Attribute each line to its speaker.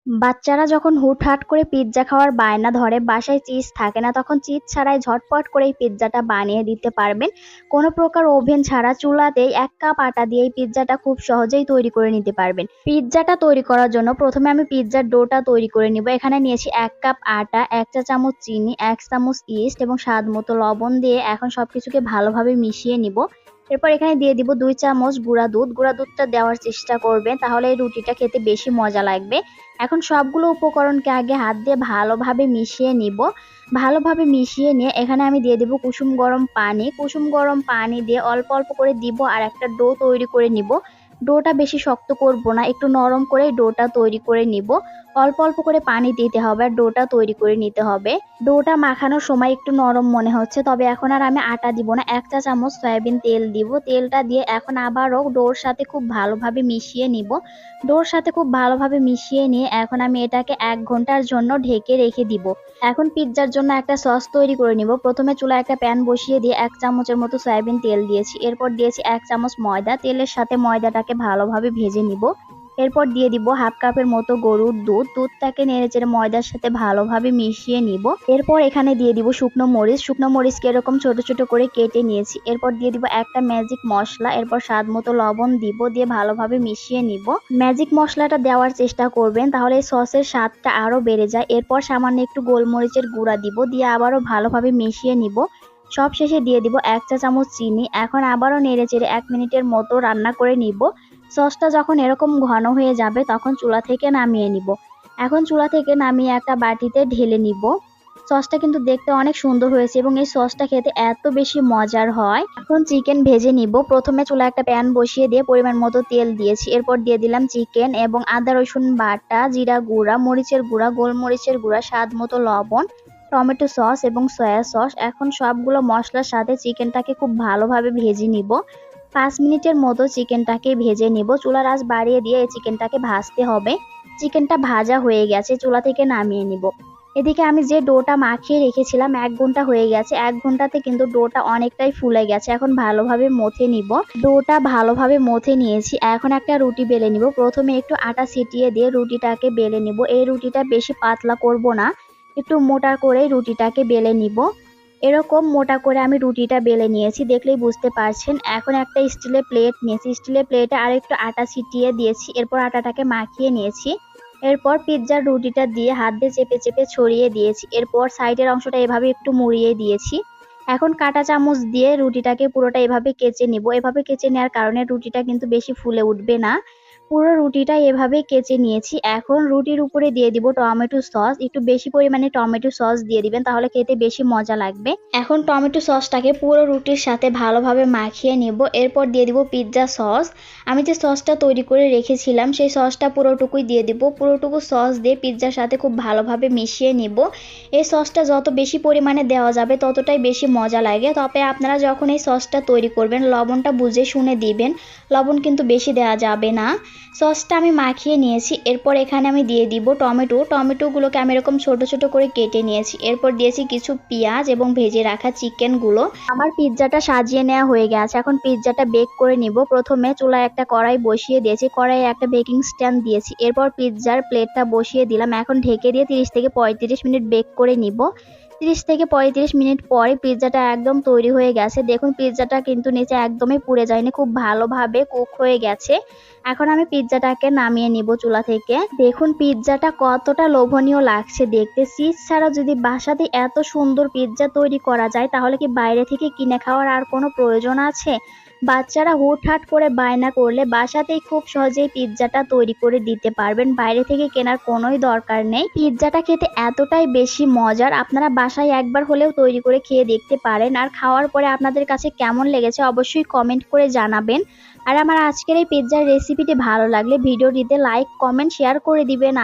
Speaker 1: বাচ্চারা যখন হুটহাট করে পিৎজা খাওয়ার বায়না ধরে, বাসায় চিজ থাকে না, তখন চিজ ছাড়াই ঝটপট করে এই পিৎজাটা বানিয়ে দিতে পারবেন। কোনো প্রকার ওভেন ছাড়া চুলাতেই ১ কাপ আটা দিয়ে এই পিৎজাটা খুব সহজেই তৈরি করে নিতে পারবেন। পিৎজাটা তৈরি করার জন্য প্রথমে আমি পিৎজার ডোটা তৈরি করে নিব। এখানে নিয়েছি ১ কাপ আটা, ১ চা চামচ চিনি, ১ চামচ ইস্ট এবং স্বাদ মতো লবণ দিয়ে এখন সবকিছুকে ভালোভাবে মিশিয়ে নিব। এরপর এখানে দিয়ে দিব ২ চামচ গুঁড়া দুধ। গুঁড়া দুধটা দেওয়ার চেষ্টা করবেন, তাহলে এই রুটিটা খেতে বেশি মজা লাগবে। এখন সবগুলো উপকরণকে আগে হাত দিয়ে ভালোভাবে মিশিয়ে নিব। ভালোভাবে মিশিয়ে নিয়ে এখানে আমি দিয়ে দিব কুসুম গরম পানি। কুসুম গরম পানি দিয়ে অল্প অল্প করে দিব আর একটা ডো তৈরি করে নিব। ডোটা বেশি শক্ত করব না, একটু নরম করে ডোটা তৈরি করে নিব। অল্প অল্প করে পানি দিতে হবে আর ডোটা তৈরি করে নিতে হবে। ডোটা মাখানোর সময় একটু নরম মনে হচ্ছে, তবে এখন আর আমি আটা দিব না। ১ চা চামচ সয়াবিন তেল দিব। তেলটা দিয়ে এখন আবারও ডোর সাথে খুব ভালোভাবে মিশিয়ে নিব। ডোর সাথে খুব ভালোভাবে মিশিয়ে নিয়ে এখন আমি এটাকে ১ ঘন্টার জন্য ঢেকে রেখে দিব। এখন পিৎজার জন্য একটা সস তৈরি করে নিব। প্রথমে চুলায় একটা প্যান বসিয়ে দিয়ে ১ চামচের মতো সয়াবিন তেল দিয়েছি। এরপর দিয়েছি ১ চামচ ময়দা। তেলের সাথে ময়দাটাকে ভালোভাবে ভেজে নিব। এরপর দিয়ে দিব ১/২ কাপের মতো গরুর দুধ। দুধটাকে নেড়েচেড়ে ময়দার সাথে ভালোভাবে মিশিয়ে নিব। এরপর এখানে দিয়ে দিব শুকনো মরিচ। শুকনো মরিচকে এরকম ছোট ছোট করে কেটে নিয়েছি। এরপর দিয়ে দিব একটা ম্যাজিক মশলা। এরপর স্বাদ মতো লবণ দিব, দিয়ে ভালোভাবে মিশিয়ে নিব। ম্যাজিক মশলাটা দেওয়ার চেষ্টা করবেন, তাহলে এই সসের স্বাদটা আরো বেড়ে যায়। এরপর সামান্য একটু গোলমরিচের গুঁড়া দিব, দিয়ে আবারও ভালোভাবে মিশিয়ে নিব। সব শেষে দিয়ে দিব ১ চা চামচ চিনি। এখন আবারও নেড়েচেড়ে ১ মিনিটের মতো রান্না করে নিব। সসটা যখন এরকম ঘন হয়ে যাবে তখন চুলা থেকে নামিয়ে নিব। এখন চুলা থেকে নামিয়ে একটা বাটিতে ঢেলে নিব। সসটা কিন্তু দেখতে অনেক সুন্দর হয়েছে এবং এই সসটা খেতে এত বেশি মজার হয়। এখন চিকেন ভেজে নিব। প্রথমে চুলায় একটা প্যান বসিয়ে দিয়ে পরিমাণ মতো তেল দিয়েছি। এরপর দিয়ে দিলাম চিকেন এবং আদা রসুন বাটা, জিরা গুঁড়া, মরিচের গুঁড়া, গোলমরিচের গুঁড়া, স্বাদ মতো লবণ, টমেটো সস এবং সয়া সস। এখন সবগুলো মশলার সাথে চিকেনটাকে খুব ভালোভাবে ভেজে নিব। ৫ মিনিটের মতো চিকেনটাকে ভেজে নিব। চুলার আঁচ বাড়িয়ে দিয়ে এই চিকেনটাকে ভাজতে হবে। চিকেনটা ভাজা হয়ে গেছে, চুলা থেকে নামিয়ে নিব। এদিকে আমি যে ডোটা মাখিয়ে রেখেছিলাম ১ ঘন্টা হয়ে গেছে। ১ ঘন্টাতে কিন্তু ডোটা অনেকটাই ফুলে গেছে। এখন ভালোভাবে মথে নিব। ডোটা ভালোভাবে মথে নিয়েছি। এখন একটা রুটি বেলে নিব। প্রথমে একটু আটা ছিটিয়ে দিয়ে রুটিটাকে বেলে নিব। এই রুটিটা বেশি পাতলা করব না, একটু মোটা করে রুটিটাকে বেলে নিব। এরকম মোটা করে আমি রুটিটা বেলে নিয়েছি, দেখলেই বুঝতে পারছেন। এখন একটা স্টিলের প্লেট নিয়েছি। স্টিলের প্লেটে আর একটু আটা ছিটিয়ে দিয়েছি। এরপর আটাটাকে মাখিয়ে নিয়েছি। এরপর পিৎজার রুটিটা দিয়ে হাত দিয়ে চেপে চেপে ছড়িয়ে দিয়েছি। এরপর সাইডের অংশটা এভাবে একটু মুড়িয়ে দিয়েছি। এখন কাঁটা চামচ দিয়ে রুটিটাকে পুরোটা এভাবে কেচে নিব। এভাবে কেচে নেওয়ার কারণে রুটিটা কিন্তু বেশি ফুলে উঠবে না। পুরো রুটিটা এভাবে কেচে নিয়েছি। এখন রুটির উপরে দিয়ে দিব টমেটো সস। একটু বেশি পরিমাণে টমেটো সস দিয়ে দিবেন, তাহলে খেতে বেশি মজা লাগবে। এখন টমেটো সসটাকে পুরো রুটির সাথে ভালোভাবে মাখিয়ে নেব। এরপর দিয়ে দিব পিৎজা সস। আমি যে সসটা তৈরি করে রেখেছিলাম সেই সসটা পুরোটুকুই দিয়ে দিব। পুরোটুকু সস দিয়ে পিৎজার সাথে খুব ভালোভাবে মিশিয়ে নেব। এই সসটা যত বেশি পরিমাণে দেওয়া যাবে ততটাই বেশি মজা লাগে। তবে আপনারা যখন এই সসটা তৈরি করবেন লবণটা বুঝে শুনে দিবেন, লবণ কিন্তু বেশি দেওয়া যাবে না। সসটা আমি মাখিয়ে নিয়েছি। এরপর এখানে আমি দিয়ে দিব টমেটোগুলোকে আমি এরকম ছোট ছোট করে কেটে নিয়েছি। এরপর দিয়েছি কিছু পেঁয়াজ এবং ভেজে রাখা চিকেনগুলো। আমার পিৎজাটা সাজিয়ে নেওয়া হয়ে গেছে। এখন পিৎজাটা বেক করে নিব। প্রথমে চুলায় একটা কড়াই বসিয়ে দিয়েছি। কড়াইয়ে একটা বেকিং স্ট্যান্ড দিয়েছি। এরপর পিৎজার প্লেটটা বসিয়ে দিলাম। এখন ঢেকে দিয়ে ৩০ থেকে ৩৫ মিনিট বেক করে নিব। ৩০ থেকে ৩৫ মিনিট পরে পিৎজাটা একদম তৈরি হয়ে গেছে। দেখুন পিৎজাটা কিন্তু নিচে একদমই পুড়ে যায়নি, খুব ভালোভাবে কুক হয়ে গেছে। এখন আমি পিৎজাটাকে নামিয়ে নিব চুলা থেকে। দেখুন পিৎজাটা কতটা লোভনীয় লাগছে দেখতে। চিজ ছাড়া যদি বাসাতে এত সুন্দর পিৎজা তৈরি করা যায়, তাহলে কি বাইরে থেকে কিনে খাওয়ার আর কোনো প্রয়োজন আছে? বাচ্চারা হুটহাট করে বায়না করলে বাসাতেই খুব সহজেই পিৎজাটা তৈরি করে দিতে পারবেন। বাইরে থেকে কেনার কোনোই দরকার নেই। পিৎজাটা খেতে এতটাই বেশি মজার, আপনারা বাসায় একবার হলেও তৈরি করে খেয়ে দেখতে পারেন। আর খাওয়ার পরে আপনাদের কাছে কেমন লেগেছে অবশ্যই কমেন্ট করে জানাবেন। আর আমার আজকের এই পিৎজার রেসিপিটি ভালো লাগলে ভিডিওটিতে লাইক, কমেন্ট, শেয়ার করে দিবেন।